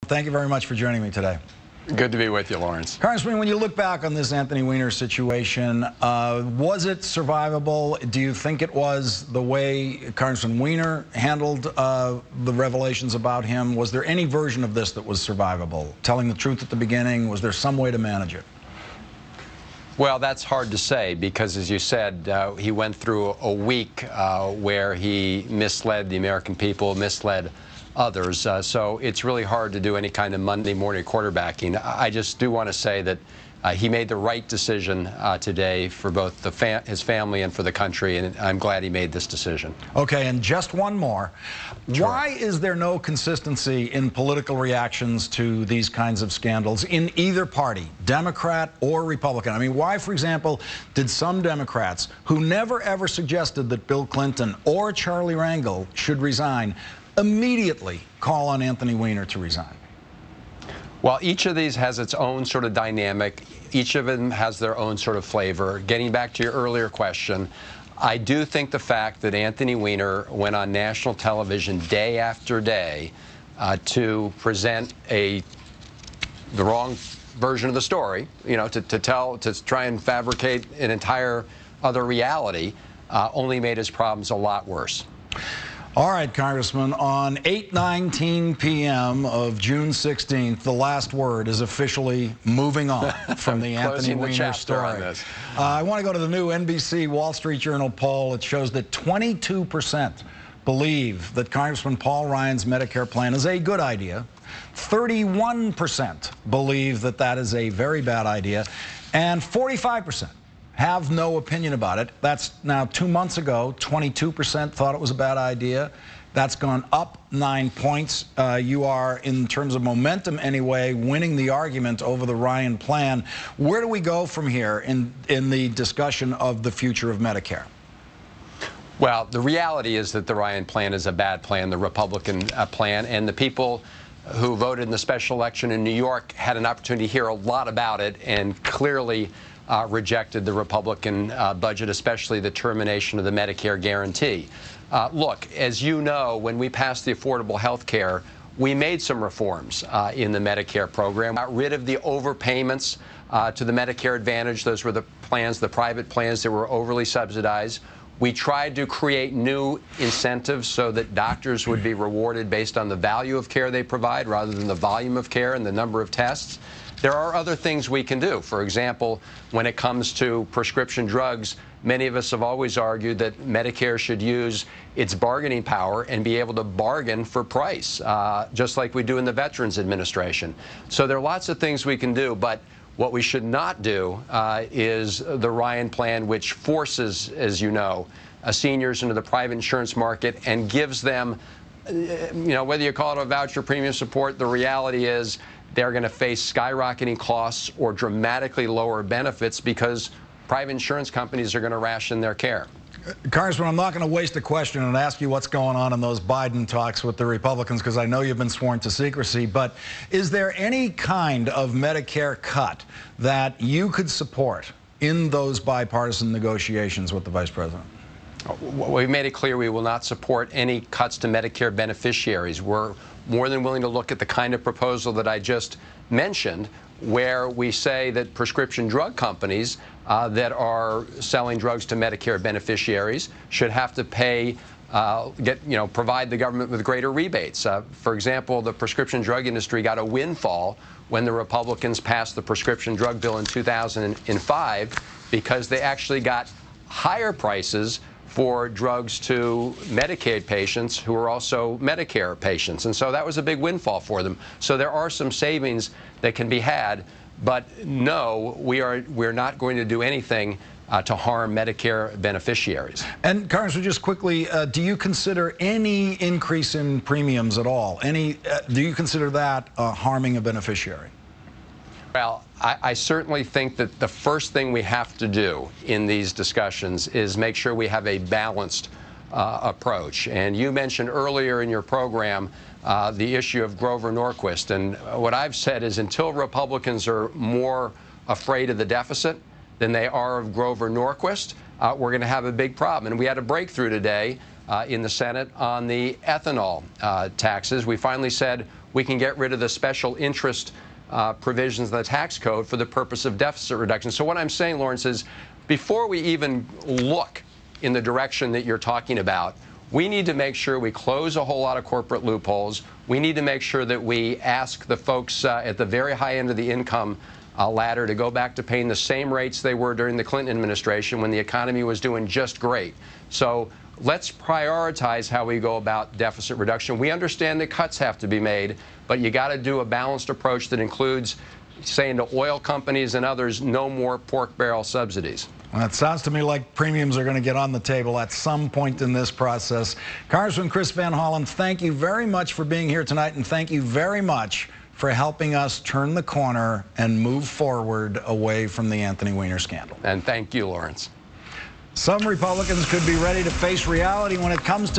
thank you very much for joining me today. Good to be with you, Lawrence. Congressman, when you look back on this Anthony Weiner situation, was it survivable? Do you think it was the way Congressman Weiner handled the revelations about him? Was there any version of this that was survivable? Telling the truth at the beginning, was there some way to manage it? Well, that's hard to say because, as you said, he went through a week where he misled the American people, misled others. So it's really hard to do any kind of Monday morning quarterbacking. I just do want to say that he made the right decision today for both his family and for the country, and I'm glad he made this decision. Okay, and just one more. Sure. Why is there no consistency in political reactions to these kinds of scandals in either party, Democrat or Republican? I mean, why, for example, did some Democrats who never ever suggested that Bill Clinton or Charlie Rangel should resign immediately call on Anthony Weiner to resign? Well, each of these has its own sort of dynamic. Each of them has their own sort of flavor. Getting back to your earlier question, I do think the fact that Anthony Weiner went on national television day after day to present the wrong version of the story, you know, to try and fabricate an entire other reality, only made his problems a lot worse. All right, Congressman, on 8:19 p.m. of June 16th, the last word is officially moving on from the Anthony Weiner story. I want to go to the new NBC Wall Street Journal poll. It shows that 22% believe that Congressman Paul Ryan's Medicare plan is a good idea. 31% believe that that is a very bad idea. And 45% have no opinion about it. That's now 2 months ago. 22% thought it was a bad idea. That's gone up 9 points. You are, in terms of momentum anyway, winning the argument over the Ryan plan. Where do we go from here in the discussion of the future of Medicare? Well, the reality is that the Ryan plan is a bad plan, the Republican plan, and the people who voted in the special election in New York had an opportunity to hear a lot about it and clearly rejected the Republican budget, especially the termination of the Medicare guarantee. Look, as you know, when we passed the Affordable Health Care, we made some reforms in the Medicare program. Got rid of the overpayments to the Medicare Advantage. Those were the plans, the private plans that were overly subsidized. We tried to create new incentives so that doctors would be rewarded based on the value of care they provide rather than the volume of care and the number of tests. There are other things we can do. For example, when it comes to prescription drugs, many of us have always argued that Medicare should use its bargaining power and be able to bargain for price, just like we do in the Veterans Administration. So there are lots of things we can do, but what we should not do is the Ryan plan, which forces, as you know, seniors into the private insurance market and gives them, you know, whether you call it a voucher premium support, the reality is they're going to face skyrocketing costs or dramatically lower benefits because private insurance companies are going to ration their care. Congressman, I'm not going to waste a question and ask you what's going on in those Biden talks with the Republicans, because I know you've been sworn to secrecy, but is there any kind of Medicare cut that you could support in those bipartisan negotiations with the Vice President? We've made it clear we will not support any cuts to Medicare beneficiaries. We're more than willing to look at the kind of proposal that I just mentioned, where we say that prescription drug companies that are selling drugs to Medicare beneficiaries should have to pay, provide the government with greater rebates. For example, the prescription drug industry got a windfall when the Republicans passed the prescription drug bill in 2005 because they actually got higher prices for drugs to Medicaid patients who are also Medicare patients. And so that was a big windfall for them. So there are some savings that can be had, but no, we're not going to do anything to harm Medicare beneficiaries. And Congressman, just quickly, do you consider any increase in premiums at all? Do you consider that harming a beneficiary? Well, I certainly think that the first thing we have to do in these discussions is make sure we have a balanced approach. And you mentioned earlier in your program the issue of Grover Norquist. And what I've said is until Republicans are more afraid of the deficit than they are of Grover Norquist, we're going to have a big problem. And we had a breakthrough today in the Senate on the ethanol taxes. We finally said we can get rid of the special interest provisions of the tax code for the purpose of deficit reduction. So what I'm saying, Lawrence, is before we even look in the direction that you're talking about, we need to make sure we close a whole lot of corporate loopholes. We need to make sure that we ask the folks at the very high end of the income ladder to go back to paying the same rates they were during the Clinton administration when the economy was doing just great. So let's prioritize how we go about deficit reduction. We understand that cuts have to be made, but you got to do a balanced approach that includes saying to oil companies and others, no more pork barrel subsidies. Well, it sounds to me like premiums are going to get on the table at some point in this process. Congressman Chris Van Hollen, thank you very much for being here tonight, and thank you very much for helping us turn the corner and move forward away from the Anthony Weiner scandal. And thank you, Lawrence. Some Republicans could be ready to face reality when it comes to